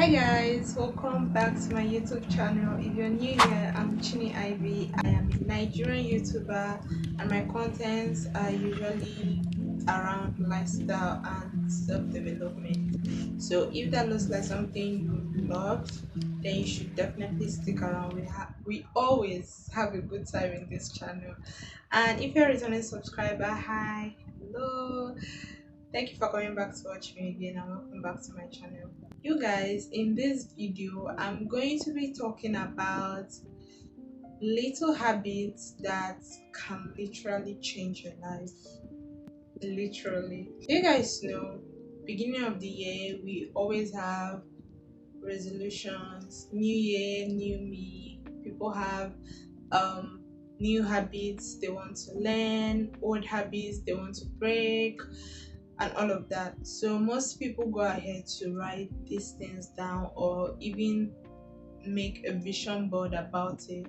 Hi guys, welcome back to my YouTube channel. If you're new here, I'm Chini Ivy. I am a Nigerian YouTuber and my contents are usually around lifestyle and self-development. So if that looks like something you love, then you should definitely stick around. We always have a good time in this channel. And if you're a returning subscriber, hi, hello. Thank you for coming back to watch me again and welcome back to my channel. You guys, in this video I'm going to be talking about little habits that can literally change your life. Literally. You guys know, beginning of the year we always have resolutions, new year, new me. People have um new habits they want to learn, old habits they want to break, and all of that. So most people go ahead to write these things down or even make a vision board about it.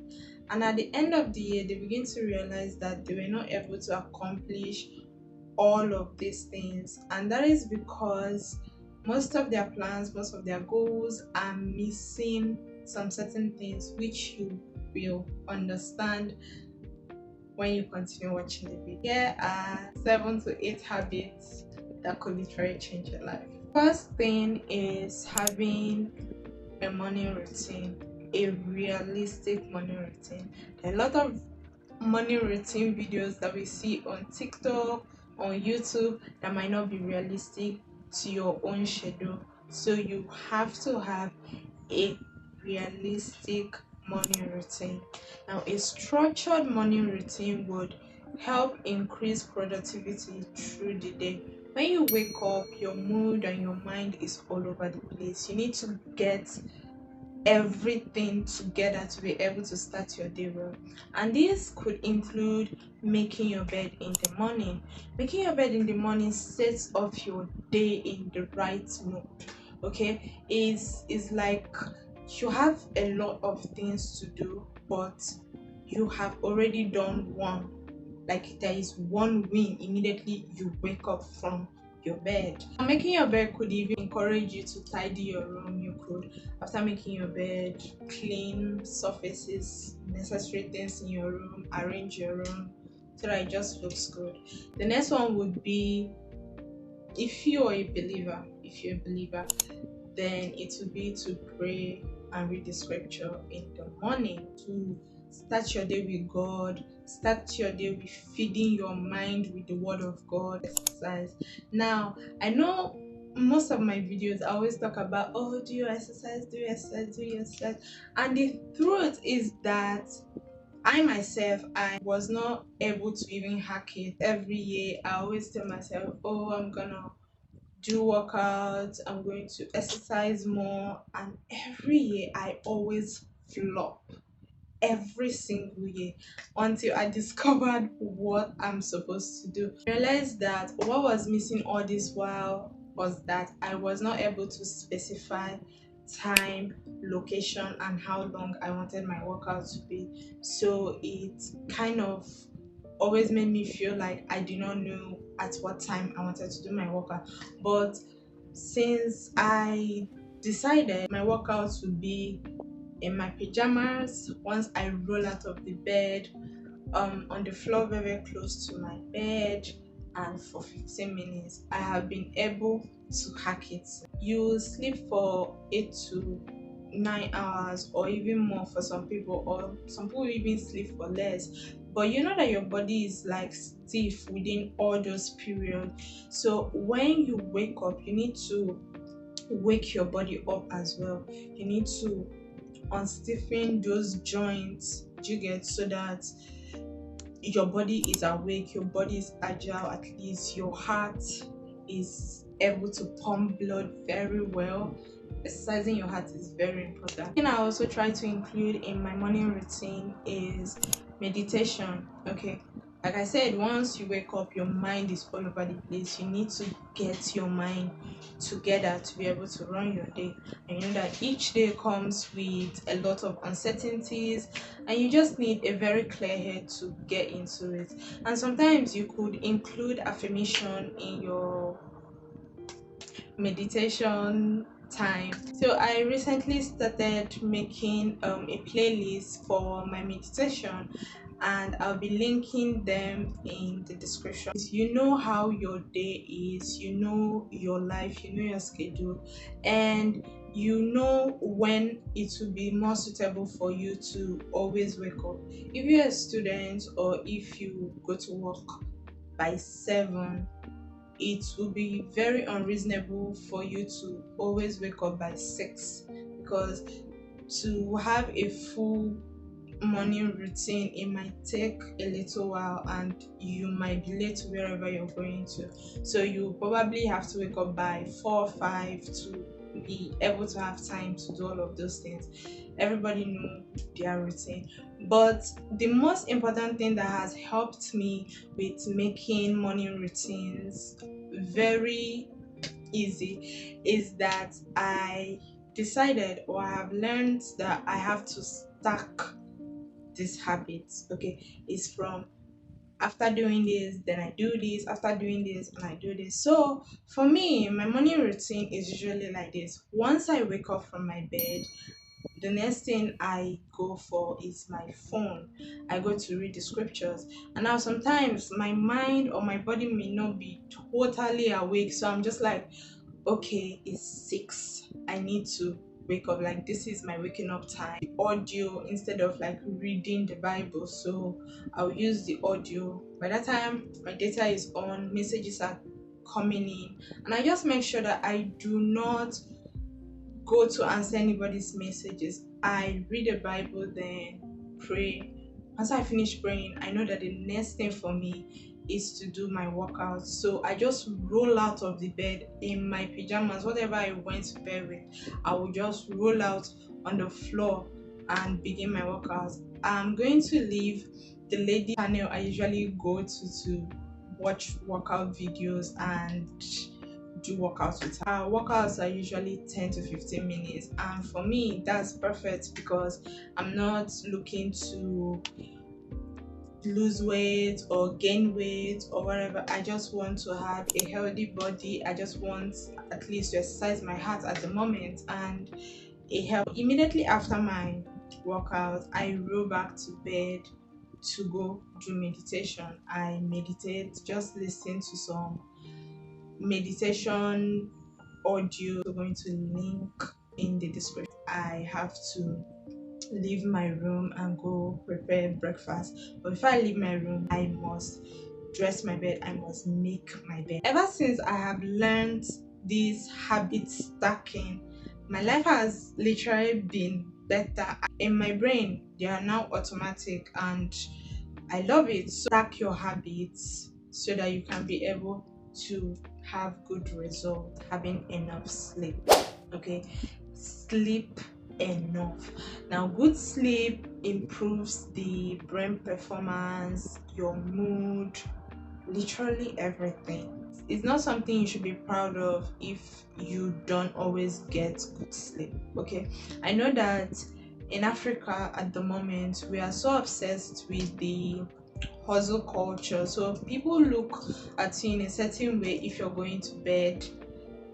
And at the end of the year, they begin to realize that they were not able to accomplish all of these things. And that is because most of their plans, most of their goals are missing some certain things, which you will understand when you continue watching the video. Here are 7 to 8 habits that could literally change your life. First thing is having a morning routine, a realistic morning routine. There are a lot of morning routine videos that we see on TikTok, on YouTube that might not be realistic to your own schedule. So you have to have a realistic morning routine. Now, a structured morning routine would help increase productivity through the day. When you wake up, your mood and your mind is all over the place. You need to get everything together to be able to start your day well. And this could include making your bed in the morning. Making your bed in the morning sets off your day in the right mood. Okay, is like you have a lot of things to do, but you have already done one. Like there is one win immediately you wake up from your bed. And making your bed could even encourage you to tidy your room. You could, after making your bed, clean surfaces, necessary things in your room, arrange your room so that it just looks good. The next one would be, if you're a believer, then it would be to pray and read the scripture in the morning, to start your day with God, start your day with feeding your mind with the word of God, exercise. Now, I know most of my videos I always talk about, oh, do you exercise, do you exercise, do you exercise, and the truth is that I myself, I was not able to even hack it. Every year I always tell myself, oh, I'm gonna do workouts, I'm going to exercise more, and every year I always flop. Every single year, until I discovered what I'm supposed to do. I realized that what was missing all this while was that I was not able to specify time, location, and how long I wanted my workout to be. So it kind of always made me feel like I did not know at what time I wanted to do my workout. But since I decided my workouts would be in my pajamas, once I roll out of the bed, on the floor very, very close to my bed, and for 15 minutes, I have been able to hack it. You sleep for 8 to 9 hours or even more for some people, or some people even sleep for less. But you know that your body is like stiff within all those periods. So when you wake up, you need to wake your body up as well. You need to unstiffen those joints, you get, so that your body is awake, your body is agile, at least your heart is able to pump blood very well. Exercising your heart is very important. And I also try to include in my morning routine is meditation. Okay, like I said, once you wake up, your mind is all over the place. You need to get your mind together to be able to run your day. And you know that each day comes with a lot of uncertainties, and you just need a very clear head to get into it. And sometimes you could include affirmation in your meditation time. So I recently started making a playlist for my meditation, and I'll be linking them in the description. You know how your day is, you know your life, you know your schedule, and you know when it will be more suitable for you to always wake up. If you're a student or if you go to work by 7, it will be very unreasonable for you to always wake up by 6, because to have a full morning routine, it might take a little while and you might be late to wherever you're going to. So you probably have to wake up by 4 or 5 to be able to have time to do all of those things. Everybody know their routine. But the most important thing that has helped me with making morning routines very easy is that I decided, or I have learned, that I have to stack these habits. Okay, it's from after doing this, then I do this, after doing this, and I do this. So for me, my morning routine is usually like this. Once I wake up from my bed, the next thing I go for is my phone. I go to read the scriptures. And now sometimes my mind or my body may not be totally awake. So I'm just like, okay, it's 6. I need to wake up. Like, this is my waking up time. Audio instead of like reading the Bible. So I'll use the audio. By that time, my data is on, messages are coming in, and I just make sure that I do not go to answer anybody's messages. I read the Bible, then pray. Once I finish praying, I know that the next thing for me is to do my workout. So I just roll out of the bed in my pajamas, whatever I went to bed with. I will just roll out on the floor and begin my workout. I'm going to leave the lady channel I usually go to watch workout videos and do workouts with her. Workouts are usually 10 to 15 minutes, and for me that's perfect because I'm not looking to lose weight or gain weight or whatever. I just want to have a healthy body. I just want at least to exercise my heart at the moment and a health. Immediately after my workout, I roll back to bed to go do meditation. I meditate, just listen to some meditation audio. I'm going to link in the description. I have to leave my room and go prepare breakfast, but before I leave my room, I must dress my bed, I must make my bed. Ever since I have learned this habit stacking, my life has literally been better. In my brain, they are now automatic and I love it. So stack your habits so that you can be able to have good results. Having enough sleep. Okay, sleep enough. Now, good sleep improves the brain performance, your mood, literally everything. It's not something you should be proud of if you don't always get good sleep. Okay, I know that in Africa at the moment we are so obsessed with the hustle culture, so people look at you in a certain way if you're going to bed,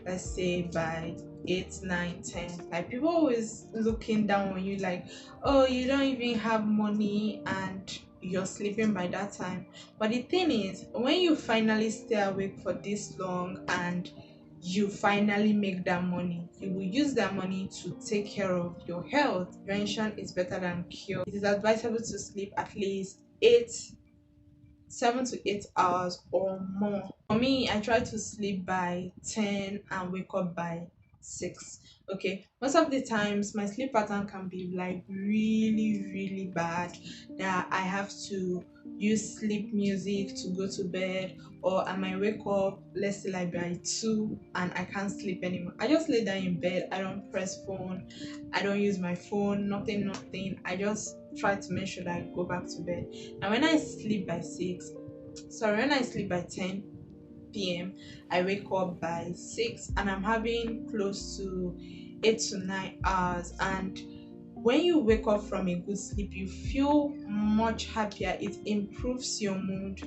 let's say by 8, 9, 10. Like, people always looking down on you like, oh, you don't even have money and you're sleeping by that time. But the thing is, when you finally stay awake for this long and you finally make that money, you will use that money to take care of your health. Prevention is better than cure. It is advisable to sleep at least 7 to 8 hours or more. For me, I try to sleep by 10 and wake up by 6. Okay, most of the times my sleep pattern can be like really bad, that I have to use sleep music to go to bed, or I might wake up, let's say like by 2, and I can't sleep anymore. I just lay down in bed. I don't press phone, I don't use my phone, nothing. I just try to make sure that I go back to bed. And when I sleep by 6, sorry, when I sleep by 10 p.m., I wake up by 6 and I'm having close to 8 to 9 hours. And when you wake up from a good sleep, you feel much happier. It improves your mood.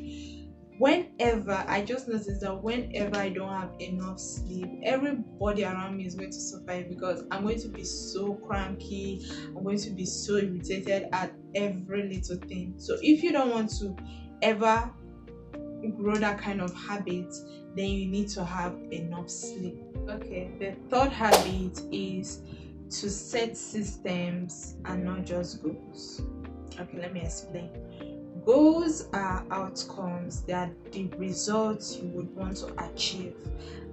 Whenever I just noticed that whenever I don't have enough sleep, everybody around me is going to suffer because I'm going to be so cranky, I'm going to be so irritated at every little thing. So if you don't want to ever grow that kind of habit, then you need to have enough sleep. Okay, the third habit is to set systems and not just goals. Okay, let me explain. Goals are outcomes, they are the results you would want to achieve,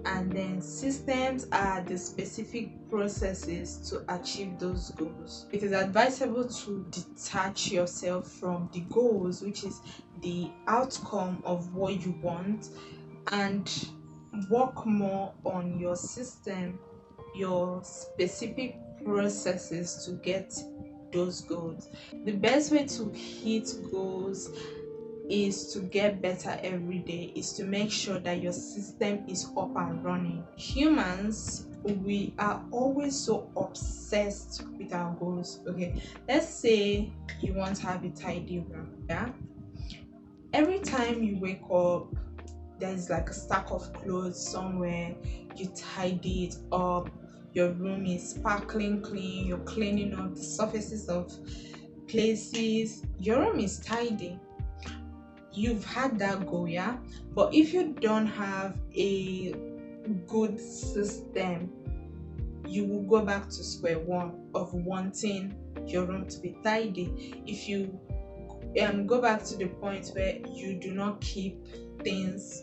and then systems are the specific processes to achieve those goals. It is advisable to detach yourself from the goals, which is the outcome of what you want, and work more on your system, your specific processes to get those goals. The best way to hit goals is to get better every day, is to make sure that your system is up and running. Humans, we are always so obsessed with our goals. Okay, let's say you want to have a tidy room. Yeah, every time you wake up, there's like a stack of clothes somewhere, you tidy it up, your room is sparkling clean, you're cleaning up the surfaces of places, your room is tidy. You've had that goal, yeah, but if you don't have a good system, you will go back to square one of wanting your room to be tidy. If you go back to the point where you do not keep things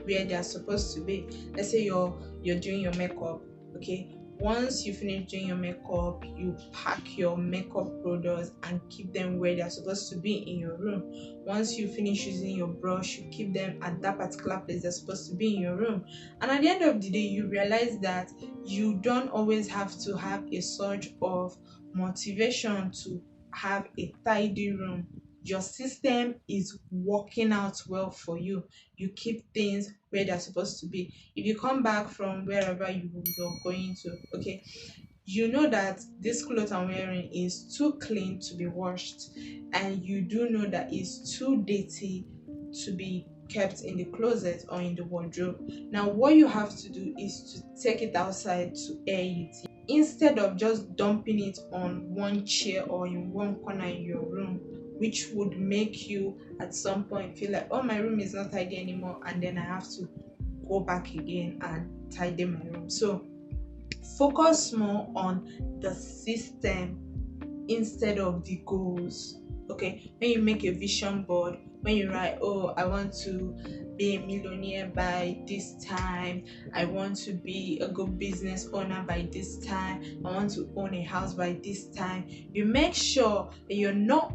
where they are supposed to be. Let's say you're doing your makeup, okay? Once you finish doing your makeup, you pack your makeup products and keep them where they are supposed to be in your room. Once you finish using your brush, you keep them at that particular place they're supposed to be in your room. And at the end of the day, you realize that you don't always have to have a surge of motivation to have a tidy room. Your system is working out well for you. You keep things where they're supposed to be. If you come back from wherever you're going to, okay, you know that this clothes I'm wearing is too clean to be washed, and you do know that it's too dirty to be kept in the closet or in the wardrobe. Now what you have to do is to take it outside to air it instead of just dumping it on one chair or in one corner in your room, which would make you at some point feel like, oh, my room is not tidy anymore, and then I have to go back again and tidy my room. So focus more on the system instead of the goals. Okay, when you make a vision board, when you write, oh, I want to be a millionaire by this time, I want to be a good business owner by this time, I want to own a house by this time, you make sure that you're not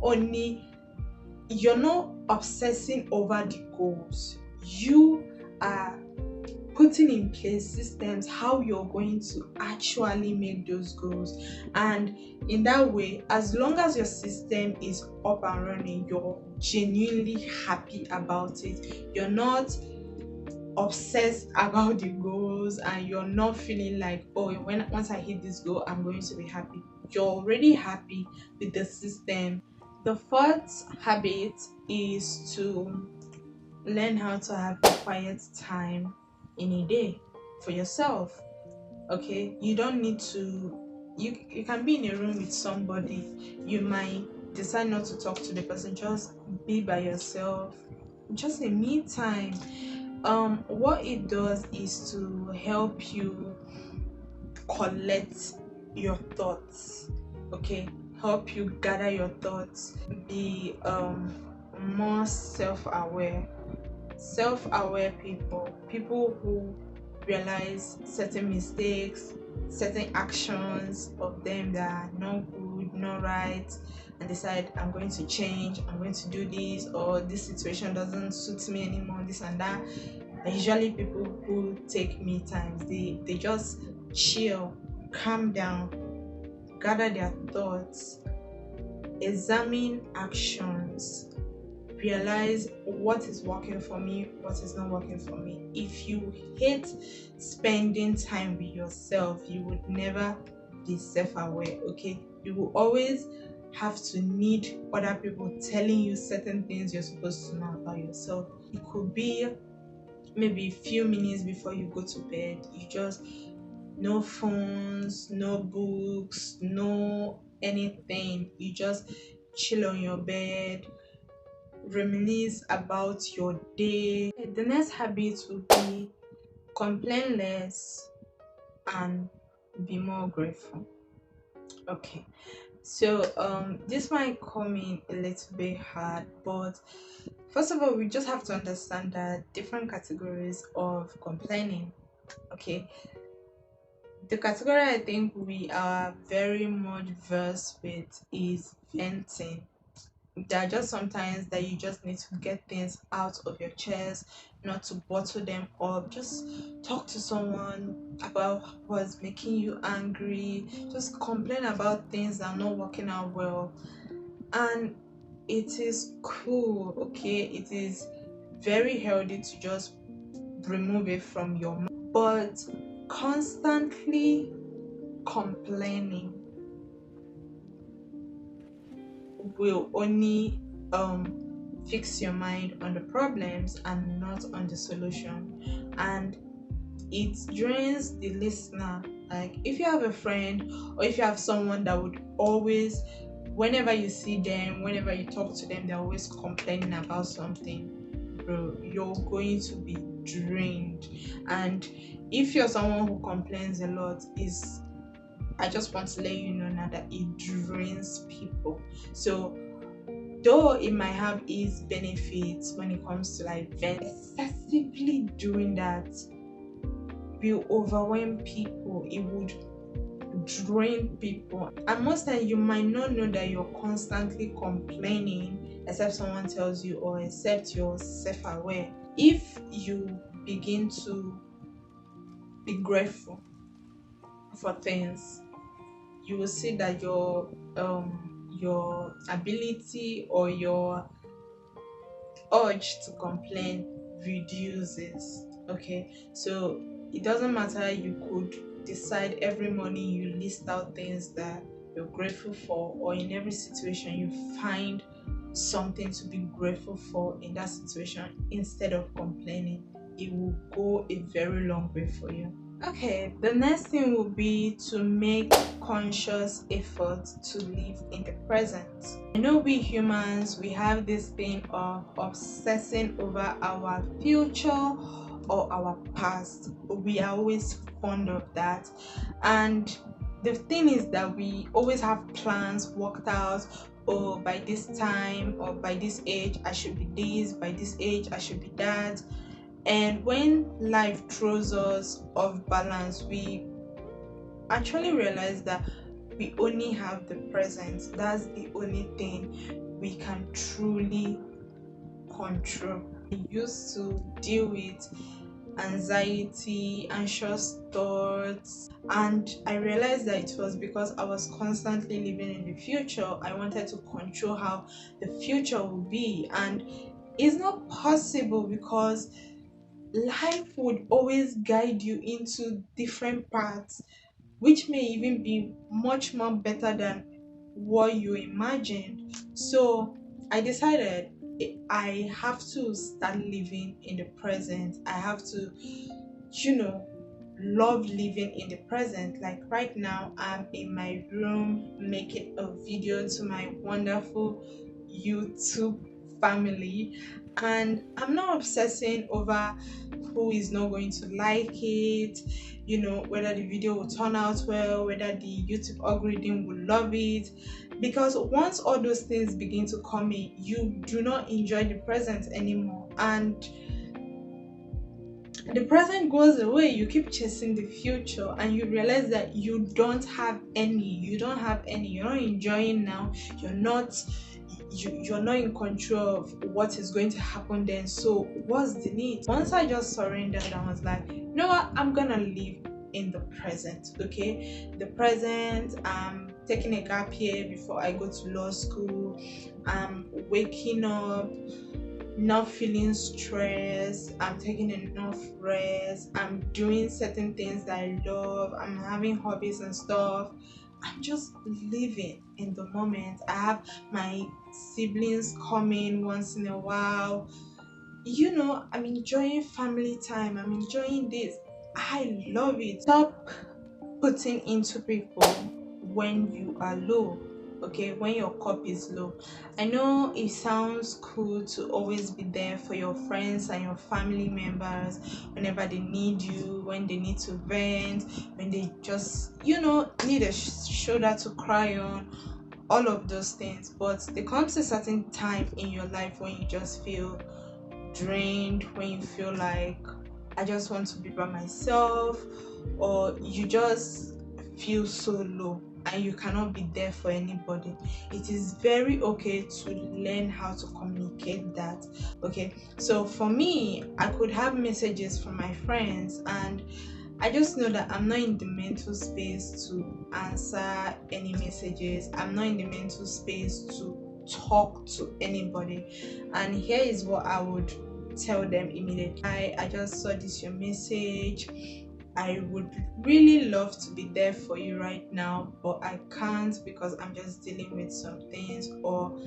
obsessing over the goals. You are putting in place systems how you're going to actually make those goals, and in that way, as long as your system is up and running, you're genuinely happy about it. You're not obsessed about the goals, and you're not feeling like, oh, when once I hit this goal I'm going to be happy. You're already happy with the system. The fourth habit is to learn how to have a quiet time in a day for yourself. Okay, you don't need to, you can be in a room with somebody, you might decide not to talk to the person, just be by yourself, just a me time. What it does is to help you collect your thoughts, okay, help you gather your thoughts, be more self-aware. Self-aware people who realize certain mistakes, certain actions of them that are not good, not right, and decide, I'm going to change, I'm going to do this, or this situation doesn't suit me anymore, this and that, are usually people who take me times. They just chill, calm down, gather their thoughts, examine actions, realize what is working for me, what is not working for me. If you hate spending time with yourself, you would never be self-aware. Okay, you will always have to need other people telling you certain things you're supposed to know about yourself. It could be maybe a few minutes before you go to bed. You just, no phones, no books, no anything. You just chill on your bed, reminisce about your day. The next habit will be complain less and be more grateful. Okay. So this might come in a little bit hard, but first of all, we just have to understand that different categories of complaining. Okay. The category I think we are very much versed with is venting. There are just sometimes that you just need to get things out of your chest, not to bottle them up. Just talk to someone about what's making you angry. Just complain about things that are not working out well. And it is cool, okay? It is very healthy to just remove it from your mind. But constantly complaining will only fix your mind on the problems and not on the solution, and it drains the listener. Like if you have a friend or if you have someone that would always, whenever you see them, whenever you talk to them, they're always complaining about something, bro, you're going to be drained. And if you're someone who complains a lot, is, I just want to let you know now that it drains people. So though it might have its benefits when it comes to like excessively doing that will overwhelm people. It would drain people. And most times you might not know that you're constantly complaining except someone tells you, or except you're self-aware. If you begin to be grateful for things, you will see that your ability or your urge to complain reduces. Okay, so it doesn't matter, you could decide every morning you list out things that you're grateful for, or in every situation you find something to be grateful for in that situation instead of complaining. It will go a very long way for you. Okay, the next thing will be to make conscious effort to live in the present. I know we humans, we have this thing of obsessing over our future or our past. We are always fond of that. And the thing is that we always have plans worked out. Oh, by this time or by this age, I should be this, by this age, I should be that. And when life throws us off balance, we actually realize that we only have the present. That's the only thing we can truly control. I used to deal with anxiety, anxious thoughts, and I realized that it was because I was constantly living in the future. I wanted to control how the future will be, and it's not possible because life would always guide you into different paths, which may even be much more better than what you imagined. So I decided I have to start living in the present. I have to, you know, love living in the present. Like right now, I'm in my room making a video to my wonderful YouTube family, and I'm not obsessing over who is not going to like it, whether the video will turn out well, whether the YouTube algorithm will love it. Because once all those things begin to come in, you do not enjoy the present anymore, and the present goes away. You keep chasing the future and you realize that you're not enjoying now. You're not in control of what is going to happen then. So what's the need? Once I just surrendered and was like, you know what, I'm gonna live in the present. Okay, the present. I'm taking a gap year before I go to law school. I'm waking up not feeling stressed. I'm taking enough rest. I'm doing certain things that I love. I'm having hobbies and stuff. I'm just living in the moment. I have my siblings coming once in a while. I'm enjoying family time, I'm enjoying this. I love it. Stop putting into people when you are low, okay, when your cup is low. I know it sounds cool to always be there for your friends and your family members whenever they need you, when they need to vent, when they just need a shoulder to cry on, all of those things. But there comes a certain time in your life when you just feel drained, when you feel like I just want to be by myself, or you just feel so low and you cannot be there for anybody. It is very okay to learn how to communicate that. Okay, so for me, I could have messages from my friends, and I just know that I'm not in the mental space to answer any messages. I'm not in the mental space to talk to anybody. And here is what I would tell them immediately. I just saw this your message. I would really love to be there for you right now, but I can't because I'm just dealing with some things, or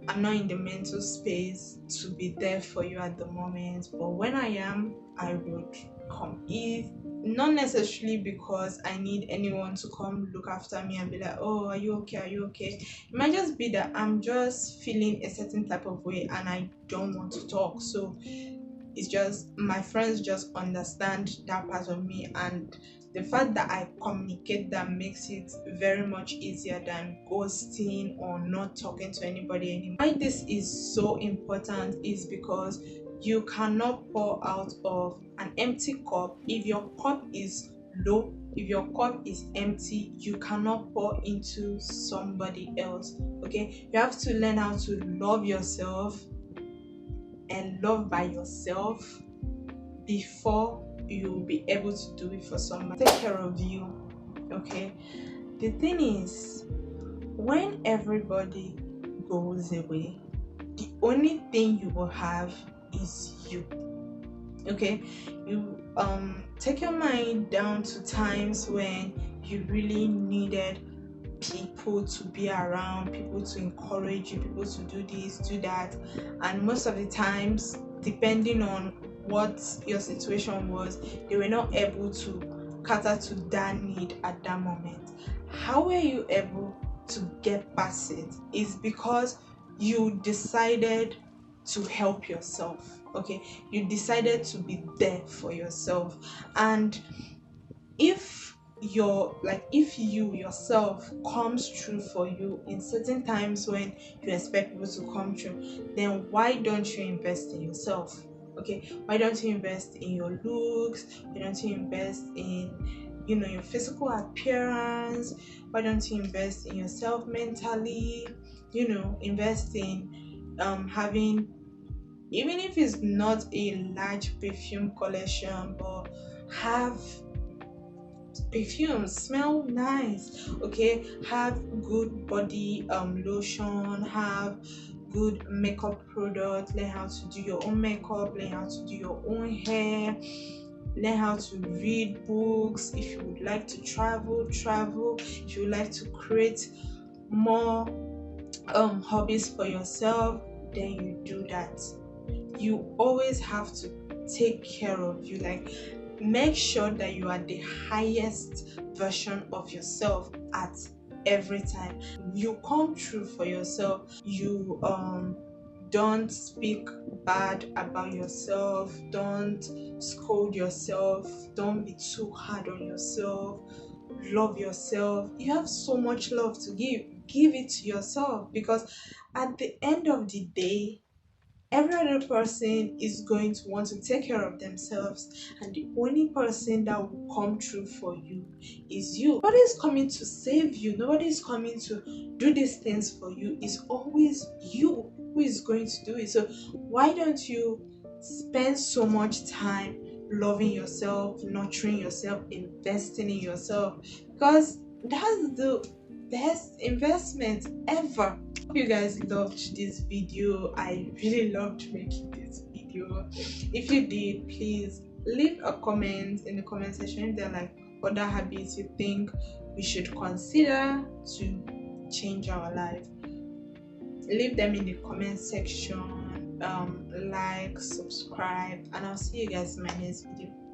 I'm not in the mental space to be there for you at the moment. But when I am, I would come. If not necessarily because I need anyone to come look after me and be like, oh, are you okay? Are you okay? It might just be that I'm just feeling a certain type of way and I don't want to talk. So it's just my friends just understand that part of me, and the fact that I communicate that makes it very much easier than ghosting or not talking to anybody anymore. Why this is so important is because you cannot pour out of an empty cup. If your cup is low, if your cup is empty, you cannot pour into somebody else. Okay, you have to learn how to love yourself and love by yourself before you'll be able to do it for somebody. Take care of you. Okay, the thing is, when everybody goes away, the only thing you will have is you. Okay, you take your mind down to times when you really needed people to be around, people to encourage you, people to do this, do that. And most of the times, depending on what your situation was, they were not able to cater to that need at that moment. How were you able to get past it? Is because you decided to help yourself. Okay, you decided to be there for yourself. And if you yourself comes true for you in certain times when you expect people to come true, then why don't you invest in yourself? Okay, why don't you invest in your looks? Why don't you invest in your physical appearance? Why don't you invest in yourself mentally? Invest in having, even if it's not a large perfume collection, but have perfume, smell nice. Okay, have good body lotion, have good makeup product, learn how to do your own makeup, learn how to do your own hair, learn how to read books. If you would like to travel. If you would like to create more hobbies for yourself, then you do that. You always have to take care of you. Like, make sure that you are the highest version of yourself at every time. You come true for yourself. You don't speak bad about yourself, don't scold yourself, don't be too hard on yourself. Love yourself. You have so much love to give it to yourself, because at the end of the day, every other person is going to want to take care of themselves, and the only person that will come true for you is you. Nobody is coming to save you, nobody is coming to do these things for you. It's always you who is going to do it. So why don't you spend so much time loving yourself, nurturing yourself, investing in yourself, because that's the best investment ever. Hope you guys loved this video. I really loved making this video. If you did, please leave a comment in the comment section if there are like other habits you think we should consider to change our life. Leave them in the comment section. like, subscribe, and I'll see you guys in my next video.